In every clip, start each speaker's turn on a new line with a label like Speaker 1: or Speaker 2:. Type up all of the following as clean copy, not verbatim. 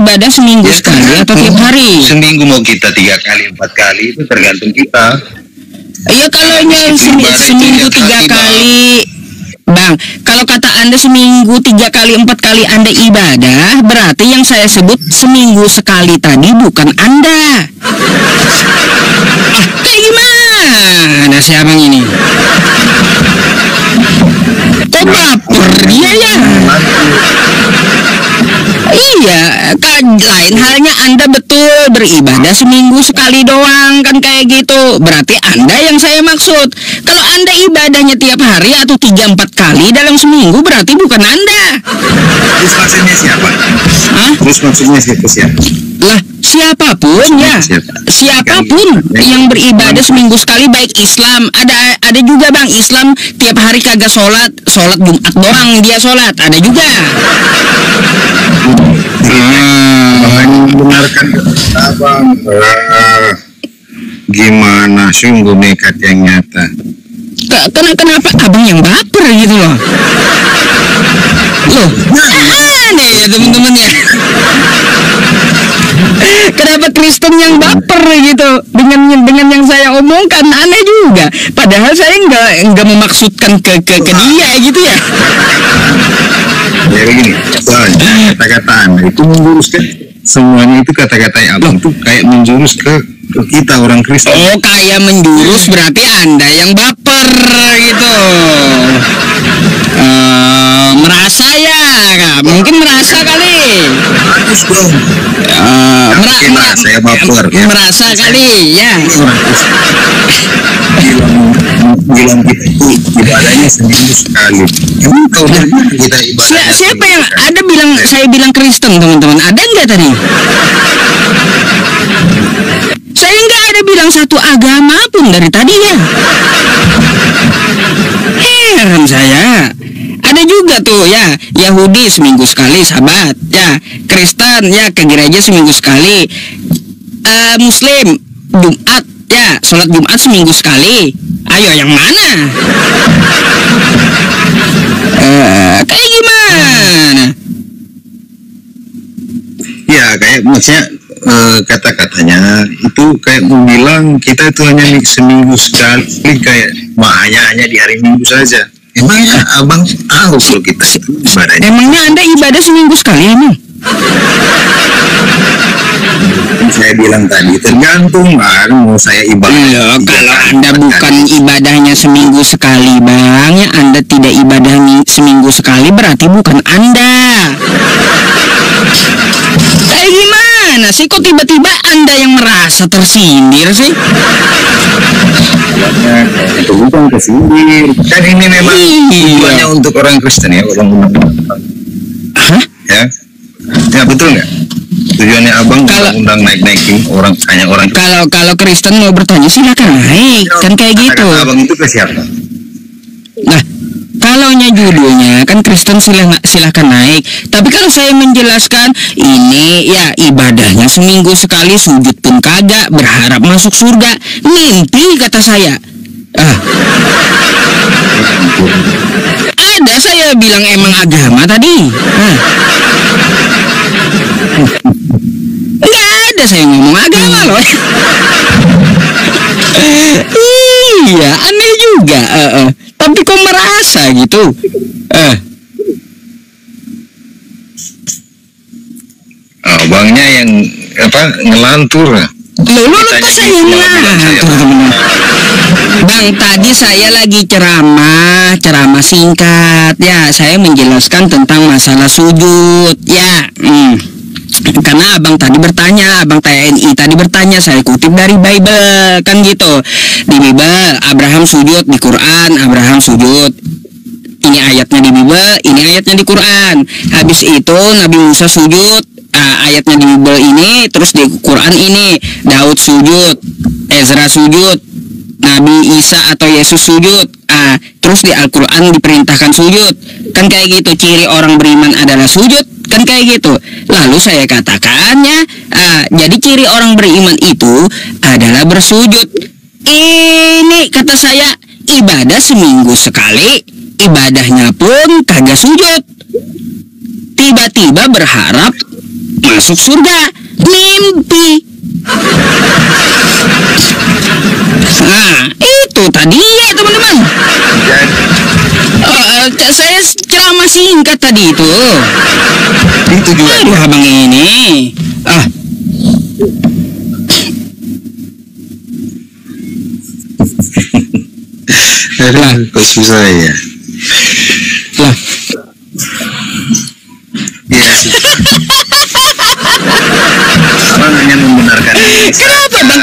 Speaker 1: ibadah seminggu sekali atau tiap hari?
Speaker 2: Seminggu mau kita 3 kali 4 kali itu tergantung kita.
Speaker 1: Iya, kalau seminggu 3 kali, Bang, kalau kata Anda seminggu 3 kali 4 kali Anda ibadah, berarti yang saya sebut seminggu sekali tadi bukan Anda. Kayak gimana sih abang ini? Kok baper dia ya? Iya, kan lain halnya Anda betul beribadah seminggu sekali doang, kan kayak gitu. Berarti Anda yang saya maksud. Kalau Anda ibadahnya tiap hari atau 3-4 kali dalam seminggu, berarti bukan Anda.
Speaker 2: Terus maksudnya siapa?
Speaker 1: Hah?
Speaker 2: Terus maksudnya siapa?
Speaker 1: Lah, siapapun ya, siapapun yang beribadah seminggu sekali, baik Islam, ada juga Bang Islam tiap hari kagak sholat Jumat doang dia sholat, ada juga.
Speaker 2: Benarkan abang. Gimana sungguh nekat yang nyata.
Speaker 1: Kenapa abang yang baper gitu loh? Loh, aneh ya teman-teman ya. Kenapa Kristen yang baper gitu dengan yang saya omongkan, aneh juga. Padahal saya nggak memaksudkan ke dia gitu ya.
Speaker 2: Ya begini, kata-kata itu menjuruskan semuanya itu kata-kata yang abang tuh kayak menjurus ke kita orang Kristen.
Speaker 1: Oh, kayak menjurus berarti Anda yang baper gitu. Merasa ya, mungkin merasa kali.
Speaker 2: Bagus dong. Saya baper. Ya.
Speaker 1: Merasa kali, ya.
Speaker 2: Bilang kita itu ibadahnya seminggu sekali. Emang tahu kita ibadah.
Speaker 1: Siapa yang ada bilang saya bilang Kristen, teman-teman? Ada nggak tadi? Saya nggak ada bilang satu agama pun dari tadi ya. Heran saya. Ada juga tuh ya, Yahudi seminggu sekali sahabat, ya Kristen ya ke gereja seminggu sekali, Muslim Jumat ya sholat Jumat seminggu sekali. Ayo yang mana? Kayak gimana?
Speaker 2: Ya kayak maksudnya kata-katanya itu kayak bilang kita itu hanya seminggu sekali, kayak hanya di hari Minggu saja. Emangnya abang tahu kalau kita ibadahnya?
Speaker 1: Emangnya Anda ibadah seminggu sekali emang?
Speaker 2: Saya bilang tadi tergantung kan mau saya ibadah.
Speaker 1: Kalau Anda bukan ibadahnya seminggu sekali Bang, ya Anda tidak ibadah seminggu sekali berarti bukan Anda. Kayak gimana sih, kok tiba-tiba Anda yang merasa tersindir sih?
Speaker 2: Itu bukan kesindir. Kan ini memang tujuannya untuk orang Kristen ya, orang.
Speaker 1: Hah?
Speaker 2: Ya betul nggak? Tujuannya abang undang naik-naikin orang, hanya orang.
Speaker 1: Kalau Kristen mau bertanya silakan naik, kan kayak gitu.
Speaker 2: Abang itu ke siapa?
Speaker 1: Nah, kalaunya judulnya kan Kristen silahkan naik. Tapi kalau saya menjelaskan ini ya ibadahnya seminggu sekali, sujud pun kagak, berharap masuk surga, mimpi kata saya. Ada saya bilang emang agama tadi. Nggak ada saya ngomong agama loh. Iya, aneh juga. Tapi kok merasa gitu?
Speaker 2: Abangnya yang ngelantur.
Speaker 1: Loh, kok saya ngelantur? Bang, tadi saya lagi ceramah singkat. Ya, saya menjelaskan tentang masalah sujud. Ya, karena abang tadi bertanya, abang TNI tadi bertanya, saya kutip dari Bible kan gitu. Di Bible Abraham sujud, di Quran Abraham sujud. Ini ayatnya di Bible, ini ayatnya di Quran. Habis itu Nabi Musa sujud, ayatnya di Bible ini, terus di Quran ini Daud sujud, Ezra sujud, Nabi Isa atau Yesus sujud. Terus di Al-Quran diperintahkan sujud. Kan kayak gitu, ciri orang beriman adalah sujud. Kan kayak gitu. Lalu saya katakannya, jadi ciri orang beriman itu adalah bersujud. Ini kata saya, ibadah seminggu sekali, ibadahnya pun kagak sujud. Tiba-tiba berharap masuk surga. Mimpi. Nah, itu tadi ya teman-teman. Saya ceramah singkat tadi itu.
Speaker 2: Itu juga.
Speaker 1: Aduh, abang ini.
Speaker 2: Kok susah ya?
Speaker 1: Lah,
Speaker 2: Iya sih. Abang hanya membenarkan ini.
Speaker 1: kenapa bang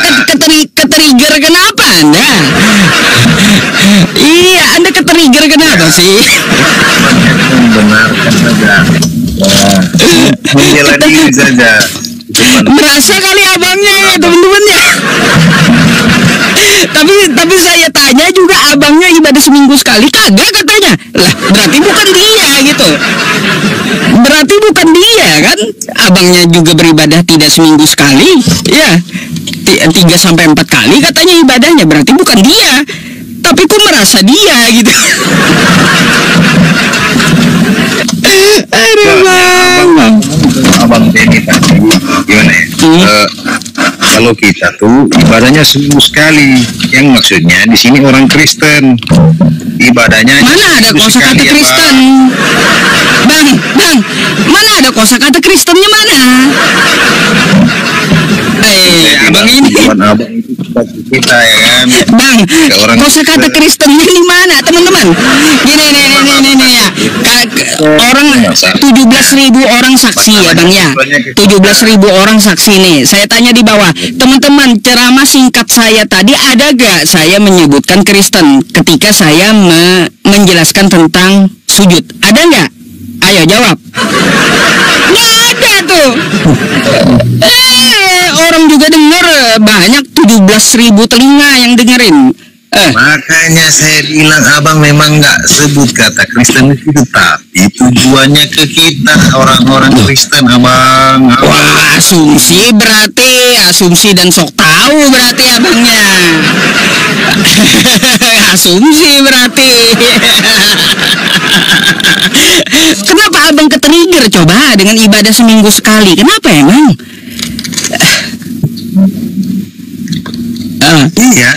Speaker 1: ketrigger kenapa Anda? Iya, Anda ketrigger kenapa sih?
Speaker 2: Membenarkan saja. Membela diri saja.
Speaker 1: Merasa kali abangnya ya teman-teman ya. Tapi saya tanya juga, abangnya ibadah seminggu sekali kagak katanya. Lah, berarti bukan dia gitu. Berarti bukan dia kan? Abangnya juga beribadah tidak seminggu sekali. Ya, 3-4 kali katanya ibadahnya. Berarti bukan dia. Tapi kok merasa dia gitu. Aduh bang.
Speaker 2: Abang Denny tadi gimana ya? Kalau kita tuh ibadahnya seminggu sekali, yang maksudnya di sini orang Kristen ibadahnya
Speaker 1: Mana ada kosakata Kristen? Bang, mana ada kosakata Kristennya mana? Abang ini.
Speaker 2: Abang itu kita ya kan.
Speaker 1: Bang, kosakata Kristennya di mana, teman-teman? Gini ya. Orang 17.000 orang saksi ya, Bang ya. 17.000 orang saksi nih. Saya tanya di bawah, teman-teman, ceramah singkat saya tadi ada gak saya menyebutkan Kristen ketika saya menjelaskan tentang sujud? Ada nggak? Ayo jawab. Nggak ada tuh. Orang juga denger, banyak 17.000 telinga yang dengerin.
Speaker 2: Makanya saya bilang abang memang nggak sebut kata Kristen itu, tapi tujuannya ke kita orang-orang Kristen, abang.
Speaker 1: Wah, asumsi dan sok tahu berarti abangnya. Asumsi berarti. Kenapa abang ketrigger coba dengan ibadah seminggu sekali? Kenapa emang?
Speaker 2: Iya,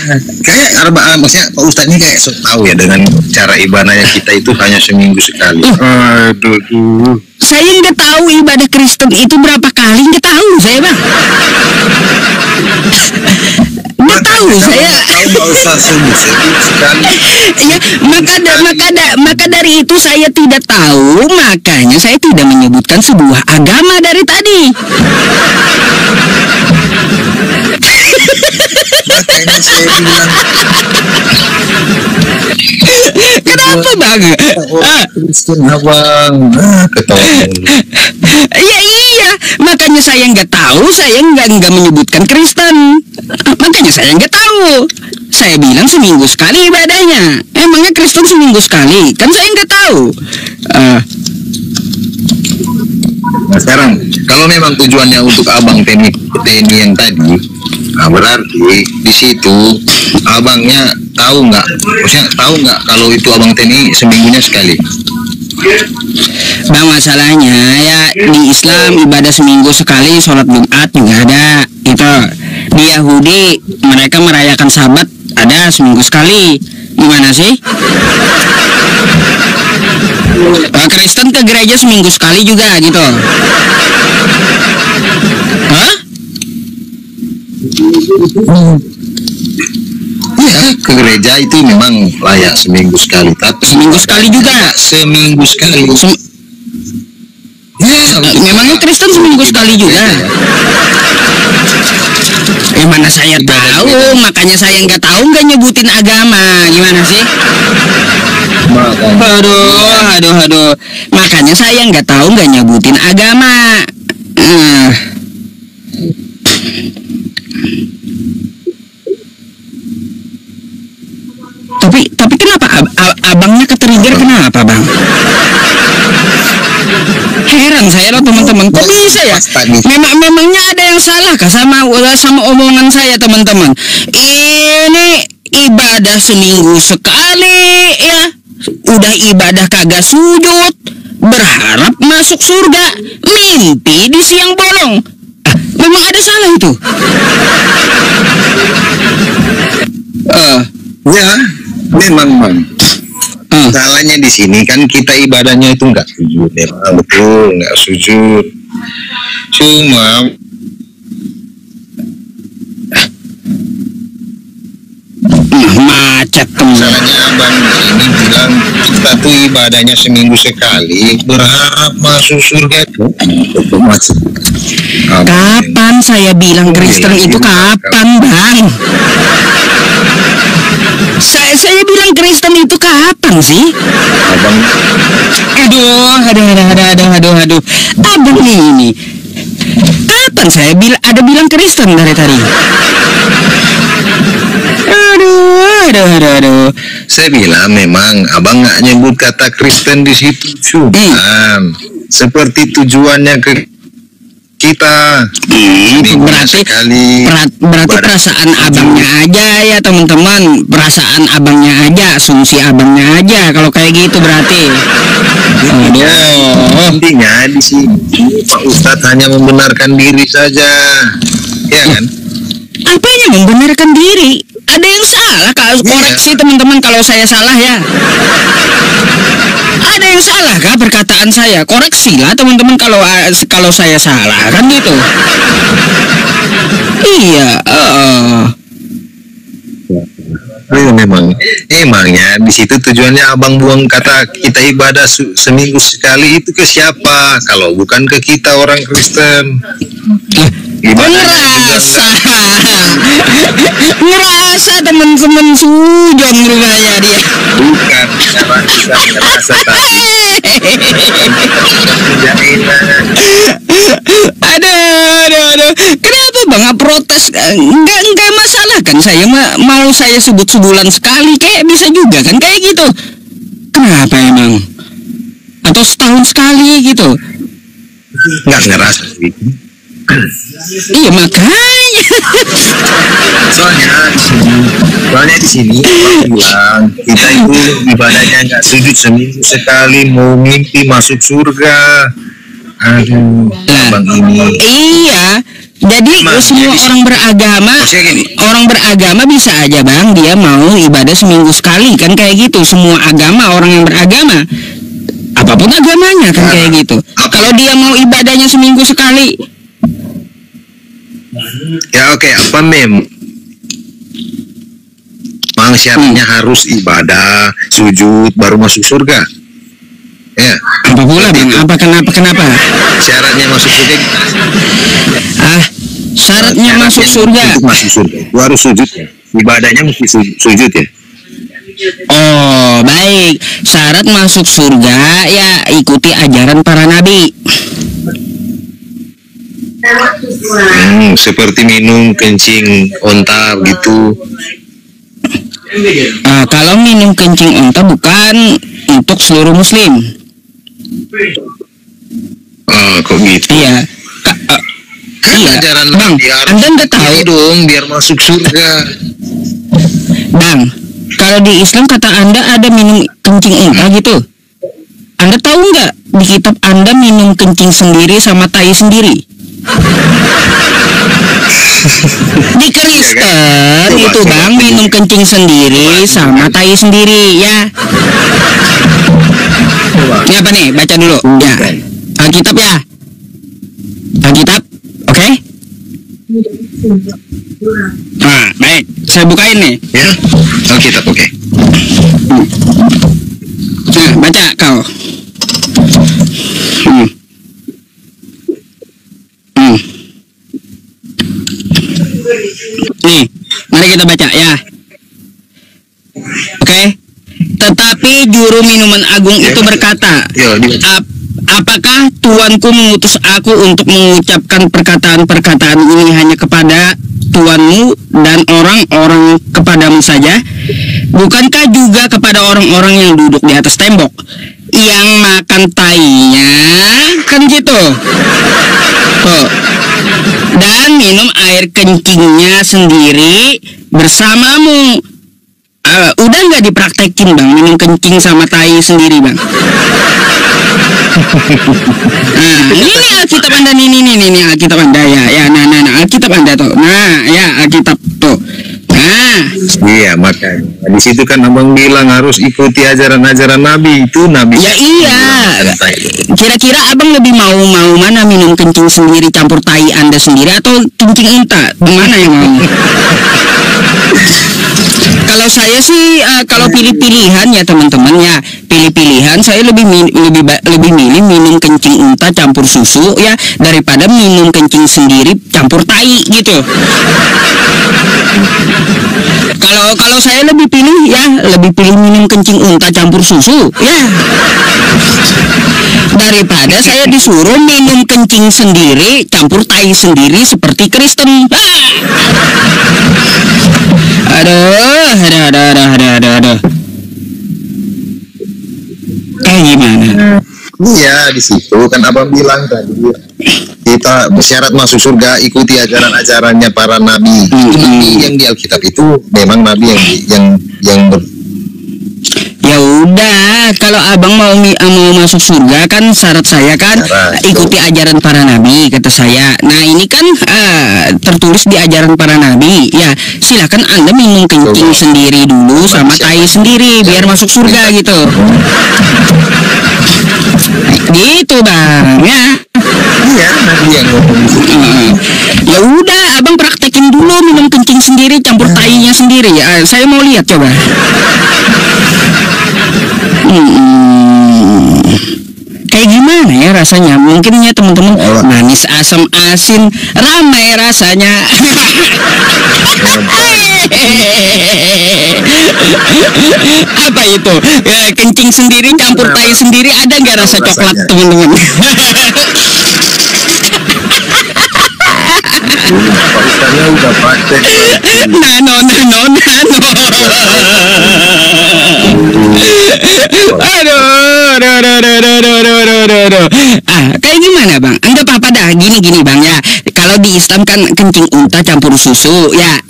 Speaker 2: kayak maksudnya Pak Ustadz ini kayak sok tahu ya dengan cara ibadahnya kita itu hanya seminggu sekali. Aduh.
Speaker 1: Saya nggak tahu ibadah Kristen itu berapa kali, nggak tahu saya bang. Nggak tahu saya.
Speaker 2: Nggak usah sebut sekali.
Speaker 1: Ya, maka dari itu saya tidak tahu, makanya saya tidak menyebutkan sebuah agama dari tadi.
Speaker 2: Makanya saya bilang.
Speaker 1: Kenapa bang?
Speaker 2: Kristen abang, ketawa.
Speaker 1: Iya, makanya saya nggak tahu, saya nggak menyebutkan Kristen. Makanya saya nggak tahu. Saya bilang seminggu sekali ibadahnya. Emangnya Kristen seminggu sekali? Kan saya nggak tahu.
Speaker 2: Nah sekarang, kalau memang tujuannya untuk abang Denny yang tadi, nah berarti di situ abangnya tahu nggak? Maksudnya tahu nggak kalau itu abang Denny seminggunya sekali?
Speaker 1: Bang, masalahnya ya di Islam ibadah seminggu sekali, sholat Jumat juga ada. Itu di Yahudi mereka merayakan Sabat ada seminggu sekali. Gimana sih? Kristen ke gereja seminggu sekali juga gitu. Hah?
Speaker 2: Ya, ke gereja itu memang layak seminggu sekali, tapi
Speaker 1: Seminggu sekali juga.
Speaker 2: seminggu sekali.
Speaker 1: Memangnya Kristen seminggu sekali juga? Mana saya tahu, makanya saya nggak tahu, nggak nyebutin agama. Gimana sih? Aduh. Makanya saya nggak tahu, nggak nyebutin agama. Tapi kenapa abangnya ketrigger? Kenapa bang? Heran saya loh teman-teman, kok bisa ya? Memangnya ada yang salah kah sama omongan saya teman-teman? Ini ibadah seminggu sekali ya, udah ibadah kagak sujud, berharap masuk surga, mimpi di siang bolong. Memang ada salah itu?
Speaker 2: Ya, memang Bang. Salahnya di sini kan kita ibadahnya itu nggak sujud, memang betul nggak sujud. Cuma
Speaker 1: macet teman.
Speaker 2: salahnya Abang ini bilang kita tuh ibadahnya seminggu sekali, berharap masuk surga itu macet.
Speaker 1: Kapan saya bilang Kristen itu kapan, Bang? Saya bilang Kristen itu kapan sih?
Speaker 2: Abang
Speaker 1: Aduh. Abang ini. Kapan saya bilang Kristen dari tadi? Aduh.
Speaker 2: Saya bilang memang Abang nggak nyebut kata Kristen di situ, cuma seperti tujuannya ke kita.
Speaker 1: Berarti perasaan abangnya aja ya teman-teman, perasaan abangnya aja, asumsi abangnya aja kalau kayak gitu berarti.
Speaker 2: Intinya di sini Pak Ustadz hanya membenarkan diri saja, ya kan?
Speaker 1: Apanya membenarkan diri? Ada yang salah, koreksi teman-teman kalau saya salah ya. Ada yang salah kah perkataan saya? Koreksi lah teman-teman kalau saya salah, kan gitu. Iya.
Speaker 2: Memangnya di situ tujuannya Abang buang kata kita ibadah seminggu sekali itu ke siapa? Kalau bukan ke kita orang Kristen.
Speaker 1: Ngerasa teman-teman sujon rupanya dia.
Speaker 2: Bukan ngerasa tapi
Speaker 1: aduh. Kenapa Bang protes? Enggak masalah kan, saya mau saya sebut sebulan sekali kayak bisa juga kan kayak gitu. Kenapa emang? Atau setahun sekali gitu?
Speaker 2: Nggak ngerasa sih.
Speaker 1: Iya makanya.
Speaker 2: Soalnya di sini Abang bilang kita itu ibadahnya nggak sujud seminggu sekali, mau mimpi masuk surga. Aduh, Abang ini.
Speaker 1: Iya. Jadi semua orang beragama bisa aja Bang, dia mau ibadah seminggu sekali kan kayak gitu. Semua agama, orang yang beragama apapun agamanya kan kayak gitu. Kalau dia mau ibadahnya seminggu sekali,
Speaker 2: ya oke, apa memang syaratnya harus ibadah, sujud baru masuk surga? Ya.
Speaker 1: Apa pula Bang? Kenapa?
Speaker 2: Syaratnya masuk surga?
Speaker 1: Syaratnya masuk surga.
Speaker 2: Untuk masuk surga itu harus sujud ya. Ibadahnya mesti sujud ya.
Speaker 1: Oh, baik. Syarat masuk surga ya ikuti ajaran para nabi.
Speaker 2: Seperti minum kencing onta gitu.
Speaker 1: Kalau minum kencing onta bukan untuk seluruh muslim.
Speaker 2: Kok gitu?
Speaker 1: Iya. Iya.
Speaker 2: Ajaran
Speaker 1: Bang, Anda nggak tahu
Speaker 2: dong biar masuk surga.
Speaker 1: Bang, kalau di Islam kata Anda ada minum kencing onta gitu. Anda tahu nggak di kitab Anda minum kencing sendiri sama tai sendiri? Di Kristen itu Bang minum kencing sendiri sama tai sendiri ya. Ini apa nih? Baca dulu ya. Alkitab ya. Alkitab, oke? Nah, baik. Saya bukain nih.
Speaker 2: Ya, Alkitab oke.
Speaker 1: Nah, baca kau. Nih, mari kita baca ya. Oke. Tetapi juru minuman agung itu berkata, apakah Tuanku mengutus aku untuk mengucapkan perkataan-perkataan ini hanya kepada Tuanmu dan orang-orang kepadamu saja? Bukankah juga kepada orang-orang yang duduk di atas tembok, yang makan tainya, kan gitu? Tuh. Dan minum air kencingnya sendiri bersamamu. Udah nggak dipraktekin bang, minum kencing sama tai sendiri bang. Ini Alkitab Anda, ini Alkitab Anda ya, nah Alkitab Anda tuh, nah ya Alkitab tuh, nah.
Speaker 2: Iya, makanya di situ kan abang bilang harus ikuti ajaran-ajaran Nabi itu, Nabi.
Speaker 1: Ya iya. Kira-kira abang lebih mau mana, minum kencing sendiri campur tai Anda sendiri atau kencing unta? Mana yang mau? Kalau saya sih kalau pilih-pilihan ya teman-teman ya, pilih-pilihan saya lebih milih minum kencing unta campur susu ya daripada minum kencing sendiri campur tai gitu. Kalau saya lebih pilih minum kencing unta campur susu ya daripada saya disuruh minum kencing sendiri campur tai sendiri seperti Kristen. Aduh. Gimana?
Speaker 2: Iya, di situ kan abang bilang tadi kita bersyarat masuk surga ikuti ajaran-ajarannya para nabi. Nabi yang di Alkitab itu memang nabi yang
Speaker 1: ya udah, kalau abang mau masuk surga kan syarat saya kan ikuti ajaran para nabi kata saya. Nah ini kan tertulis di ajaran para nabi ya, silakan Anda minum kencing sendiri dulu sama tai sendiri biar masuk surga gitu. Gitu bang ya.
Speaker 2: Iya, nabi yang ngomong.
Speaker 1: Ya udah, abang praktekin dulu minum kencing sendiri campur tainya sendiri ya. Saya mau lihat coba. Kayak gimana ya rasanya? Mungkin ya teman-teman manis, asam, asin, ramai rasanya. Apa itu? Ya, kencing sendiri campur tai sendiri, ada nggak rasa coklat teman-teman?
Speaker 2: Saya udah praktek.
Speaker 1: Nano. Aduh. Kayak gimana bang? Anda apa dah? Gini bang ya. Kalau di Islam kan kencing unta campur susu ya.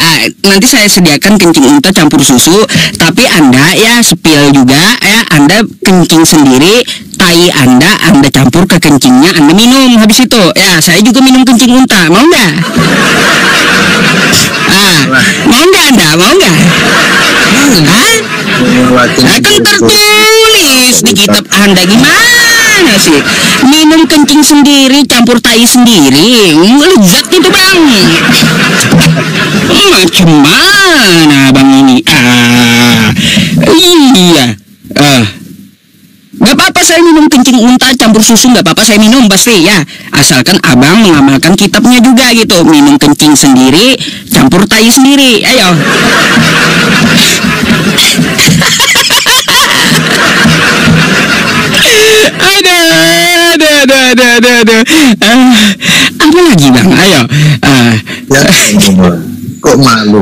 Speaker 1: Nanti saya sediakan kencing unta campur susu. Tapi Anda ya spill juga ya. Anda kencing sendiri, tai Anda campur ke kencingnya, Anda minum habis itu. Ya, saya juga minum kencing unta. Mau nggak? Mau nggak Anda? Mau nggak? Kan tertulis di kitab Anda, gimana sih? Minum kencing sendiri campur tai sendiri, lezat itu bang. Macam mana bang ini? Iya. Gak apa-apa saya minum kencing unta campur susu, gak apa-apa saya minum pasti ya, asalkan abang mengamalkan kitabnya juga gitu. Minum kencing sendiri campur tai sendiri, ayo. Aduh. Apa lagi bang? Ayo.
Speaker 2: Kok malu?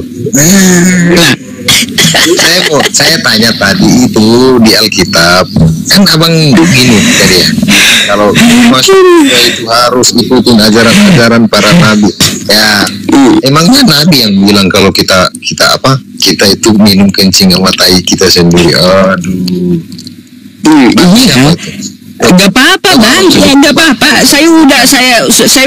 Speaker 2: Saya tanya tadi itu di Alkitab kan abang begini tadi ya, kalau masuk itu harus ikutin ajaran-ajaran para nabi ya. Emangnya nabi yang bilang kalau kita itu minum kencing sama tai kita sendiri? Aduh.
Speaker 1: Gak apa-apa bang, ya gak apa-apa. Saya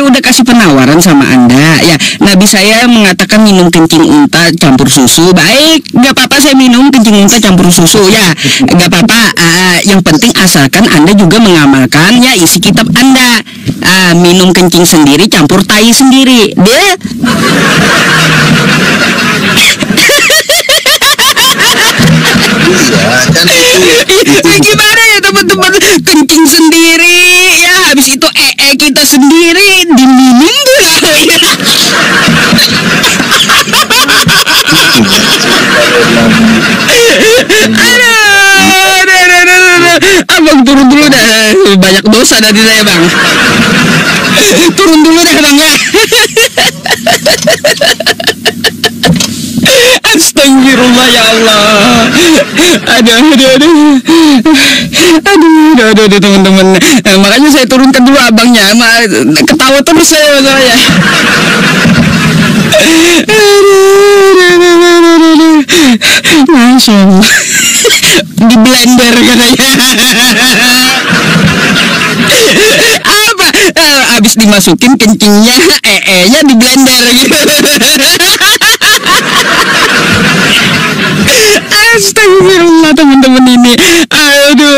Speaker 1: udah kasih penawaran sama Anda ya. Nabi saya mengatakan minum kencing unta campur susu. Baik, gak apa-apa saya minum kencing unta campur susu ya. Gak apa-apa. Yang penting asalkan Anda juga mengamalkan ya isi kitab Anda. Minum kencing sendiri campur tai sendiri. Deh.
Speaker 2: Kan
Speaker 1: gimana ya teman-teman, kencing sendiri ya, habis itu kita sendiri diminum dulu ya. Aduh. Abang turun dulu dah, banyak dosa dari saya bang. Turun dulu dah bang ya. Astagfirullah ya Allah. Aduh teman-teman. Makanya saya turunkan dulu abangnya. Ketawa terus saya. Aduh. Masya Allah. Di blender katanya. Apa? Abis dimasukin kencingnya, nya di blender gitu. Astagfirullah teman-teman ini. Aduh.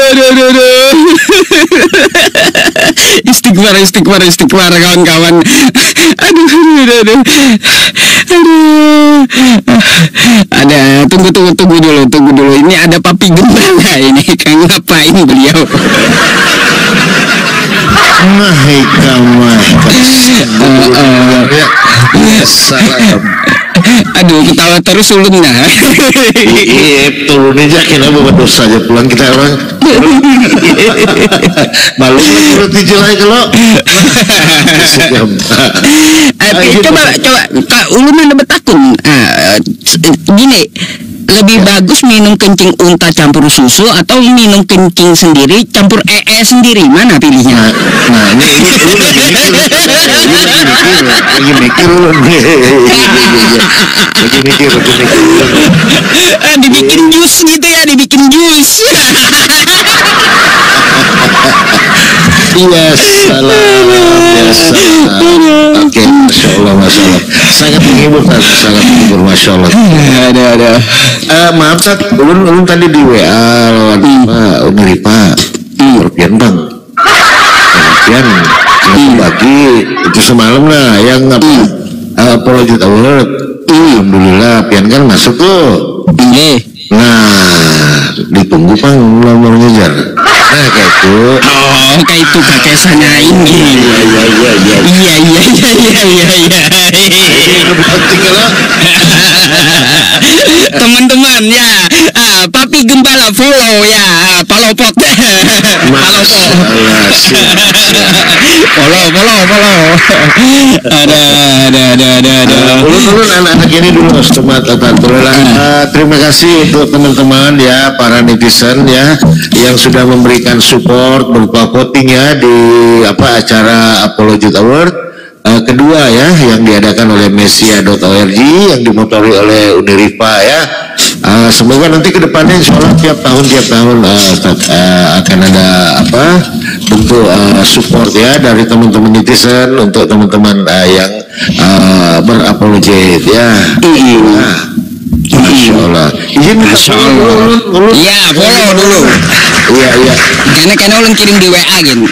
Speaker 1: Istighfar kawan-kawan. Aduh. Ada tunggu dulu. Ini ada Papi Gembala ini. Kan ngapain beliau?
Speaker 2: Salam.
Speaker 1: Aduh, ketawa terus ulun dah.
Speaker 2: Iya, turun aja kena bawa dosa aja pulang kita orang. Malu berarti jelai kalau.
Speaker 1: Coba Kak ulun ada betakun. Gini, lebih bagus minum kencing unta campur susu atau minum kencing sendiri campur sendiri, mana pilihnya?
Speaker 2: Nah ini lagi mikir.
Speaker 1: Dibikin jus gitu ya, dibikin jus.
Speaker 2: Iya, salam. Oke, Masya Allah. Sangat menghibur, Masya Allah.
Speaker 1: Ada.
Speaker 2: Maaf, Sat, ulun tadi di WA lawan Pak Pian bang. Pian bagi itu semalam lah yang Project Award. Alhamdulillah Pian kan masuk tuh. Nah, ditunggu pang nomornya jar. Nah kayak itu.
Speaker 1: Oh, kayak itu kakesannya ini. Iya. Teman-teman ya, Papi Gembala follow ya, palopok. Follow. Ada.
Speaker 2: Ulun anak-anak ini dulu terima kasih untuk teman-teman ya, para netizen ya yang sudah memberikan support berupa voting ya di acara Apology Award kedua ya yang diadakan oleh Mesia.org yang dimotori oleh Unirifa ya. Semoga nanti ke depannya insya Allah tiap tahun akan ada bentuk support ya dari teman-teman netizen untuk teman-teman yang berapologet ya. Masya Allah.
Speaker 1: Masya Allah. Iya, follow dulu.
Speaker 2: Iya.
Speaker 1: Karena ulun kirim di WA gitu.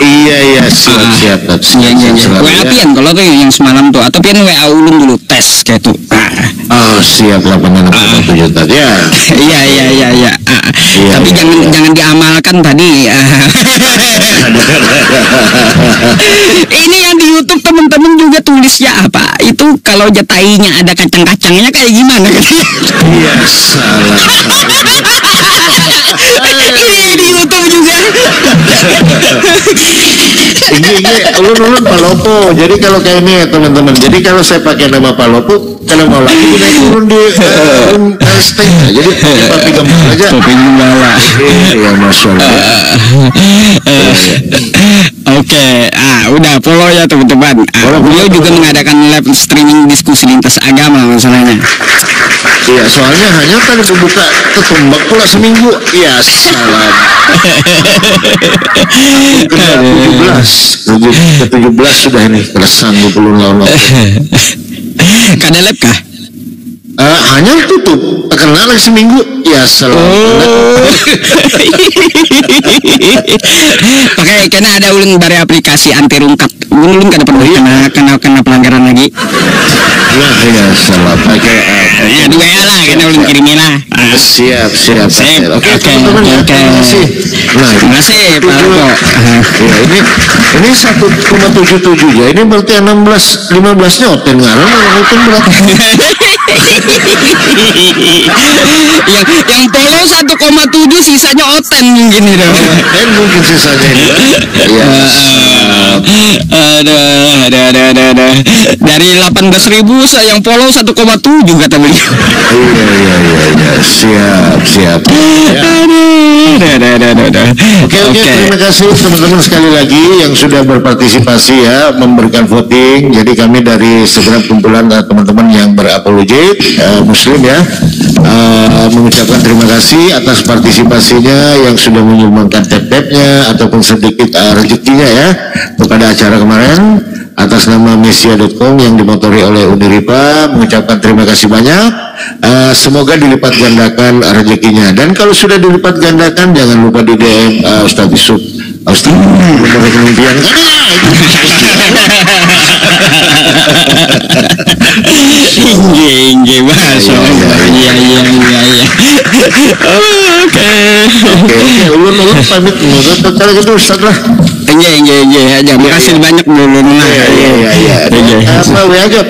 Speaker 2: Iya, siap.
Speaker 1: WA Pian kalau tuh yang semalam tuh, atau Pian WA ulun dulu tes kayak tuh.
Speaker 2: Oh, siap 867 tadi ya.
Speaker 1: Iya. Tapi jangan diamalkan tadi. Ini yang di YouTube teman-teman juga tulisnya apa? Itu kalau jatainya ada kacang-kacangnya kayak gimana?
Speaker 2: Iya, salah.
Speaker 1: Ini di YouTube juga.
Speaker 2: Ini ulun Palopo. Jadi kalau kayak ini teman-teman. Jadi kalau saya pakai nama Palopo, kalau mau lagi naik turun di stay. Jadi Papi Gembala aja.
Speaker 1: Papi Gembala.
Speaker 2: Iya, Masya Allah.
Speaker 1: Oke, udah follow ya teman-teman. Beliau juga mengadakan live streaming diskusi lintas agama masalahnya.
Speaker 2: Iya, soalnya hanya tadi kebuka ketumbak pula seminggu. Iya, salam. Ke-17 sudah ini kerasan 20 lawan.
Speaker 1: Kada live kah?
Speaker 2: Hanya tutup kena lagi seminggu ya salam.
Speaker 1: Pakai karena ada ulun bare aplikasi anti rungkat. Ulun kada pernah kena pelanggaran lagi.
Speaker 2: Nah ya salam pakai
Speaker 1: ya di WA lah karena ulun kirimin lah.
Speaker 2: Siap. Oke.
Speaker 1: Terima kasih Pak Roko.
Speaker 2: Ya ini 1,77 ya. Ini berarti 15-nya oten ngaran oten berapa?
Speaker 1: yang follow 1,7 sisanya oten mungkin itu.
Speaker 2: Mungkin sisanya ini. Ya.
Speaker 1: Ada. Dari 18.000 yang follow 1,7 kata beliau.
Speaker 2: Iya. Siap. Ya.
Speaker 3: Oke, terima kasih teman-teman sekali lagi yang sudah berpartisipasi ya, memberikan voting. Jadi kami dari segenap kumpulan teman-teman yang berapologet Muslim ya, mengucapkan terima kasih atas partisipasinya yang sudah menyumbangkan tap-tapnya ataupun sedikit rezekinya ya kepada acara kemarin. Atas nama Mesia.com yang dimotori oleh Uniripa, mengucapkan terima kasih banyak. Semoga dilipat gandakan rezekinya. Dan kalau sudah dilipat gandakan, jangan lupa di DM Ustadz Yusuf. Ustadz, belum ada kelimpian kan?
Speaker 1: Inge bahasa. Iya. Oke.
Speaker 3: Ulun pamit. Kalau gitu Ustadz lah.
Speaker 1: Iya aja. Makasih banyak dulu.
Speaker 3: Iya. Apa WA aja?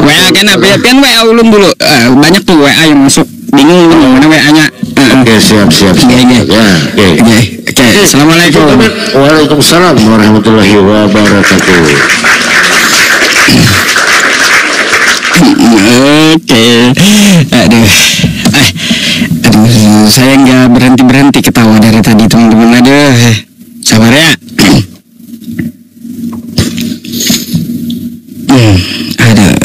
Speaker 1: WA kan apa ya? Kan WA ulun dulu. Banyak tuh WA yang masuk. Bingung mana WA-nya.
Speaker 3: Oke, siap. Ya, oke.
Speaker 1: Assalamualaikum.
Speaker 3: Waalaikumsalam warahmatullahi wabarakatuh.
Speaker 1: Oke. Aduh, saya nggak berhenti ketawa dari tadi teman-teman. Aduh, sabar ya. Aduh.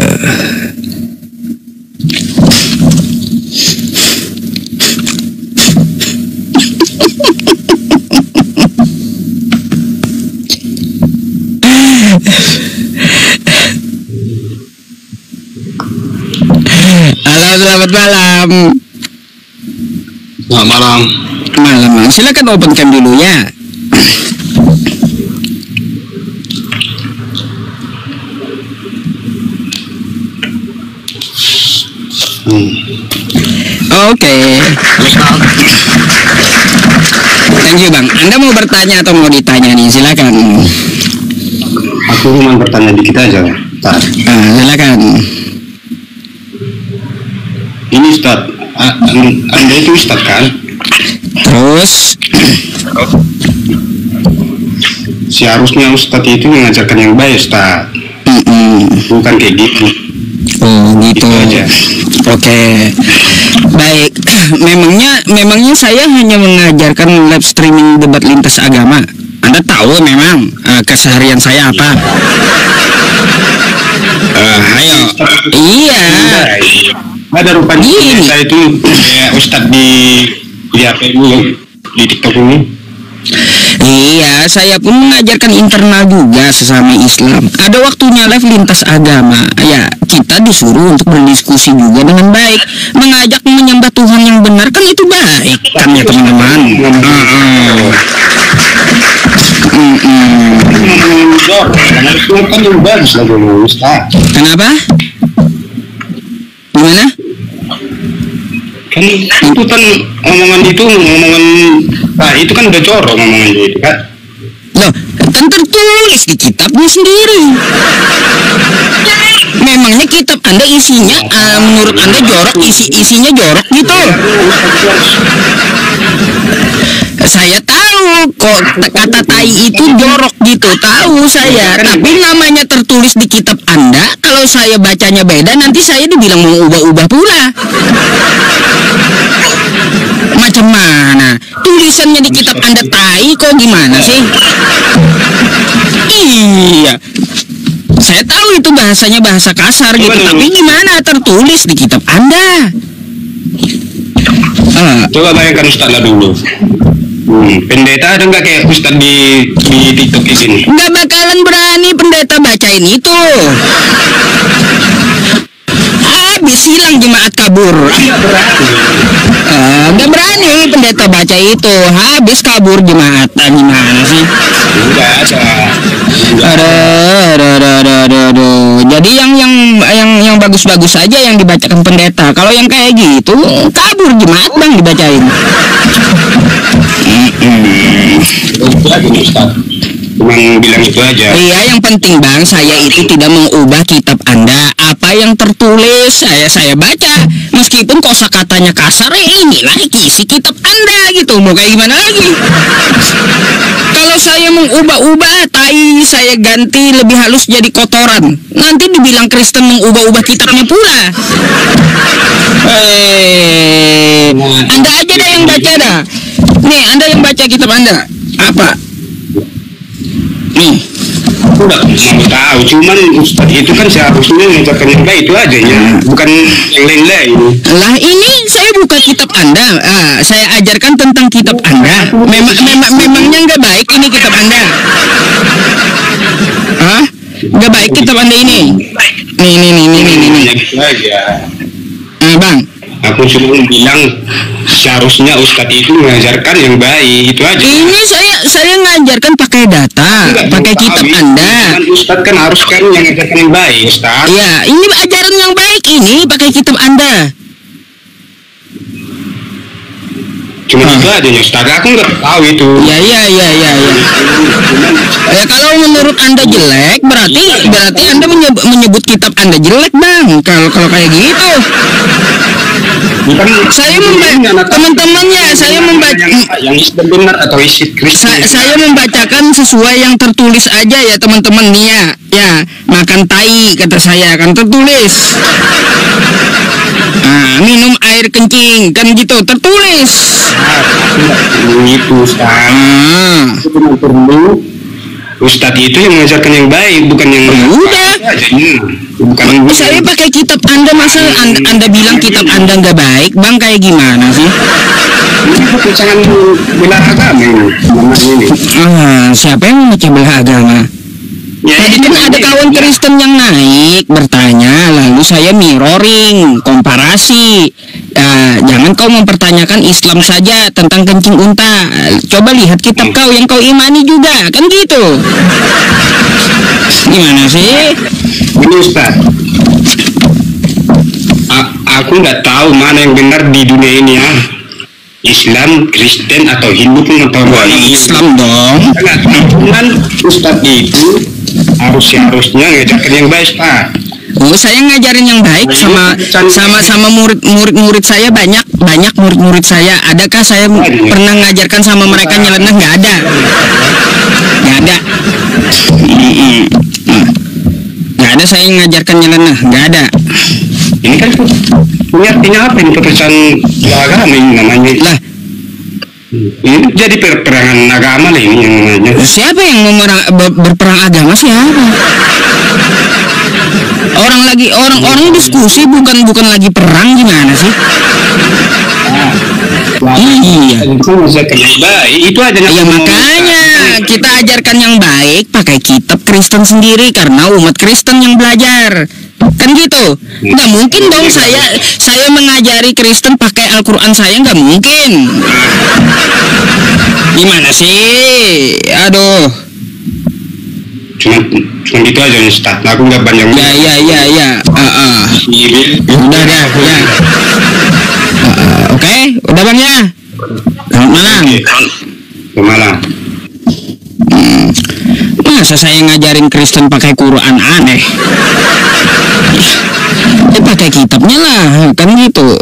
Speaker 1: Halo, selamat malam.
Speaker 2: Selamat malam.
Speaker 1: Malam. Silakan open cam dulu ya. Oke. Thank you Bang. Anda mau bertanya atau mau ditanya nih? Silakan.
Speaker 2: Aku cuma bertanya dikit aja.
Speaker 1: Silakan.
Speaker 2: Ini Ustadz, Anda itu Ustadz kan?
Speaker 1: Terus?
Speaker 2: Seharusnya Ustadz itu mengajarkan yang baik Ustadz. Bukan kayak gitu.
Speaker 1: Oh gitu
Speaker 2: aja.
Speaker 1: Oke. Baik. Memangnya saya hanya mengajarkan live streaming debat lintas agama. Anda tahu memang keseharian saya apa? Ayo. Iya.
Speaker 2: Ada rupanya saya itu kayak Ustadz di HP ini, di TikTok ini.
Speaker 1: Iya, saya pun mengajarkan internal juga sesama Islam. Ada waktunya live lintas agama. Ya, kita disuruh untuk berdiskusi juga dengan baik, mengajak menyembah Tuhan yang benar, kan itu baik kan ya teman-teman. Kenapa? Gimana?
Speaker 2: Kan itu kan omongan itu kan udah jorok omongan itu kan.
Speaker 1: Loh, kan tertulis di kitabnya sendiri. Memangnya kitab Anda isinya menurut Anda jorok, isinya jorok gitu? Saya tahu kok kata tai itu jorok gitu, tahu saya. Tapi namanya tertulis di kitab Anda, kalau saya bacanya beda nanti saya dibilang mau ubah-ubah pula. Macam mana? Tulisannya di kitab Anda tai kok gimana sih? Iya. Saya tahu itu bahasanya bahasa kasar gitu, tapi gimana tertulis di kitab Anda?
Speaker 2: Coba bayangkan Ustadz dulu. Pendeta ada nggak kayak Ustadz di TikTok di sini?
Speaker 1: Nggak bakalan berani pendeta bacain itu. Habis hilang jemaat kabur. Nggak berani pendeta baca itu, habis kabur jemaat. Gimana sih? Aduh. Jadi yang bagus-bagus aja yang dibacakan pendeta. Kalau yang kayak gitu kabur jemaat Bang dibacain.
Speaker 2: Cuma bilang itu aja.
Speaker 1: Iya, yang penting Bang, saya itu tidak mengubah kitab Anda. Apa yang tertulis saya baca. Meskipun kosakatanya kasar, inilah isi kitab Anda gitu. Mau kayak gimana lagi? Kalau saya mengubah-ubah, tai saya ganti lebih halus jadi kotoran. Nanti dibilang Kristen mengubah-ubah kitabnya pula. Anda aja dah yang baca dah. Nih, Anda yang baca kitab Anda. Apa? Nih.
Speaker 4: Aku udah mau tahu, cuman Ustaz itu kan seharusnya mengajarkan yang baik itu aja ya, bukan yang lain-lain.
Speaker 1: Lah ini saya buka kitab Anda, saya ajarkan tentang kitab Anda. Memangnya nggak baik ini kitab Anda? Hah? Nggak baik kitab Anda ini? Nih.
Speaker 4: Gitu aja.
Speaker 1: Bang.
Speaker 4: Aku cuma bilang seharusnya Ustadz itu mengajarkan yang baik, itu aja.
Speaker 1: Ini saya ngajarkan pakai data, pakai kitab Anda.
Speaker 4: Kan Ustadz kan harus kan yang mengajarkan yang baik, Ustadz.
Speaker 1: Iya, ini ajaran yang baik ini pakai kitab Anda.
Speaker 4: Cuma itu aja ya, Ustadz. Aku nggak tahu itu.
Speaker 1: Iya. Ya kalau menurut Anda jelek, berarti Anda menyebut kitab Anda jelek, Bang. Kalau kayak gitu. Saya teman-temannya, saya membaca
Speaker 4: yang benar atau isi Kristen.
Speaker 1: Saya membacakan sesuai yang tertulis aja ya teman-teman nih ya. Ya, makan tai kata saya kan tertulis. Minum air kencing kan gitu tertulis.
Speaker 4: Itu Ustaz. Itu cuma perlu Ustadz itu yang mengajarkan yang baik, bukan yang
Speaker 1: udah.
Speaker 4: Bukan
Speaker 1: Saya pakai kitab Anda, masa Anda bilang kitab Anda nggak baik, Bang? Kayak gimana sih?
Speaker 4: Ini jangan bela agama ini.
Speaker 1: Siapa yang memecah belah agama?
Speaker 4: Ya,
Speaker 1: Tadi kan ada kawan Kristen yang naik bertanya, lalu saya mirroring, komparasi. Jangan kau mempertanyakan Islam saja tentang kencing unta. Coba lihat kitab kau yang kau imani juga, kan gitu. Gimana sih?
Speaker 4: Ini Ustaz, aku nggak tahu mana yang benar di dunia ini ya. Islam, Kristen atau Hindu pun atau
Speaker 1: Islam dong.
Speaker 4: Cuman Ustadz itu harusnya ngajarkan yang baik, Pak.
Speaker 1: Saya ngajarin yang baik sama murid-murid saya, banyak murid-murid saya. Adakah saya pernah ngajarkan sama mereka nyeleneh? Nggak ada. Nggak ada saya ngajarkan nyeleneh, nggak ada.
Speaker 4: Ini kan punya artinya apa ini pepecahan agama ini namanya? Lah, ini jadi perperangan agama lah ini yang namanya.
Speaker 1: Siapa yang mau berperang agama? Siapa? Orang diskusi bukan lagi perang, gimana sih? Iya.
Speaker 4: Itu aja.
Speaker 1: Ya makanya kita ajarkan yang baik pakai kitab Kristen sendiri karena umat Kristen yang belajar. Kan gitu. Nggak mungkin dong saya mengajari Kristen pakai Al-Quran saya, nggak mungkin. Gimana sih? Aduh.
Speaker 4: Cuma gitu aja Ustaz. Aku nggak banyak.
Speaker 1: Ya. Udah ya. Oke, udah Bang ya. Selamat malam.
Speaker 4: Selamat malam.
Speaker 1: Masa saya ngajarin Kristen pakai Quran, aneh. Pakai kitabnya lah, kan gitu.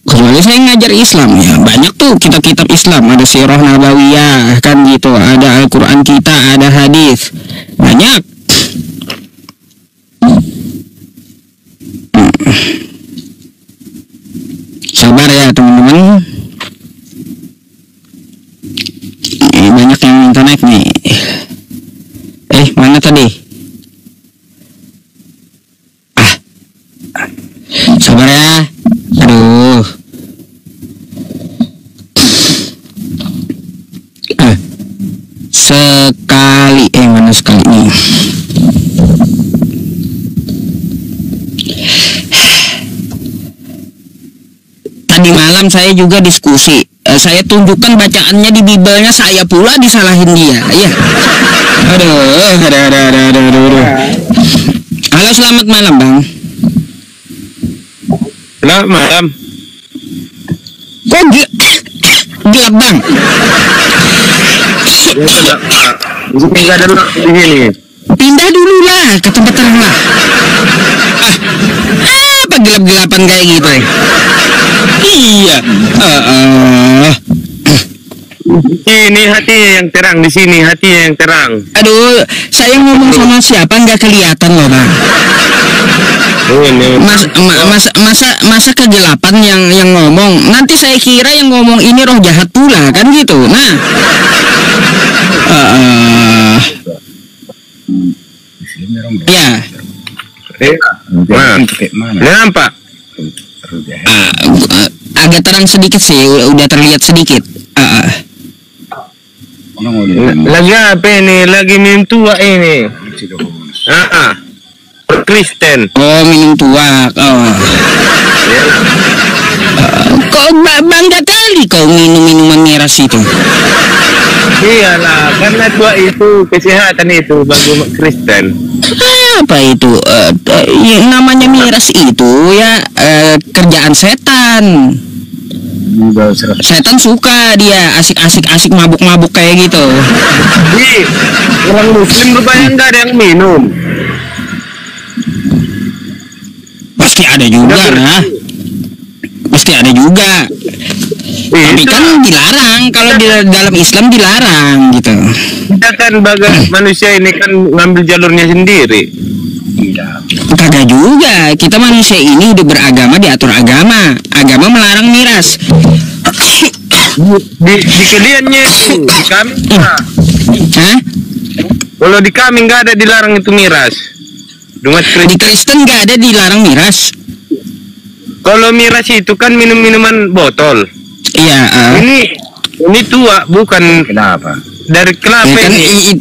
Speaker 1: Kecuali saya ngajar Islam ya, banyak tuh kitab-kitab Islam, ada Sirah Nabawiyah, kan gitu, ada Al-Quran kita, ada hadis, banyak. Sabar ya teman-teman. Ini banyak yang minta naik nih. Mana tadi? Sabar ya. Aduh. Sekali. Mana sekali nih? Tadi malam saya juga diskusi. Saya tunjukkan bacaannya di Bibelnya, saya pula disalahin dia. Ya. Aduh. Halo, selamat malam, Bang.
Speaker 5: Selamat malam.
Speaker 1: Kok gelap, Bang?
Speaker 5: Nggak ada di sini.
Speaker 1: Pindah dulu lah ke tempat terang lah. Apa gelap-gelapan kayak gitu? Iya.
Speaker 5: Ini hati yang terang, di sini hati yang terang.
Speaker 1: Aduh, saya ngomong sama siapa nggak kelihatan loh, Bang. Masa kegelapan yang ngomong. Nanti saya kira yang ngomong ini roh jahat pula kan gitu. Nah, ya.
Speaker 5: Kenapa?
Speaker 1: Agak terang sedikit sih, udah terlihat sedikit.
Speaker 5: Lagi apa ini? Lagi minum tua ini. Kristen.
Speaker 1: Oh, minum tua. Kok bangga kali kau minum minuman miras itu?
Speaker 5: Iyalah, karena tua itu kesehatan itu bagi umat Kristen.
Speaker 1: Apa itu? Yang namanya miras itu ya kerjaan setan. Setan suka dia asik mabuk kayak gitu.
Speaker 5: Orang Muslim rupanya nggak ada yang minum.
Speaker 1: Pasti ada juga, nah. Pasti ada juga. Tapi kan dilarang, kalau di dalam Islam dilarang gitu.
Speaker 5: Kita kan sebagai manusia ini kan ngambil jalurnya sendiri.
Speaker 1: Kagak juga, kita manusia ini hidup beragama, diatur agama. Agama melarang miras.
Speaker 5: Di kaliannya itu, di kami enggak.
Speaker 1: Hah?
Speaker 5: Kalau di kami nggak ada dilarang itu miras.
Speaker 1: Di Kristen nggak ada dilarang miras.
Speaker 5: Kalau miras itu kan minum-minuman botol.
Speaker 1: Iya.
Speaker 5: Ini tua, bukan. Kenapa? Dari kelapa
Speaker 1: Ya kan,
Speaker 5: ini.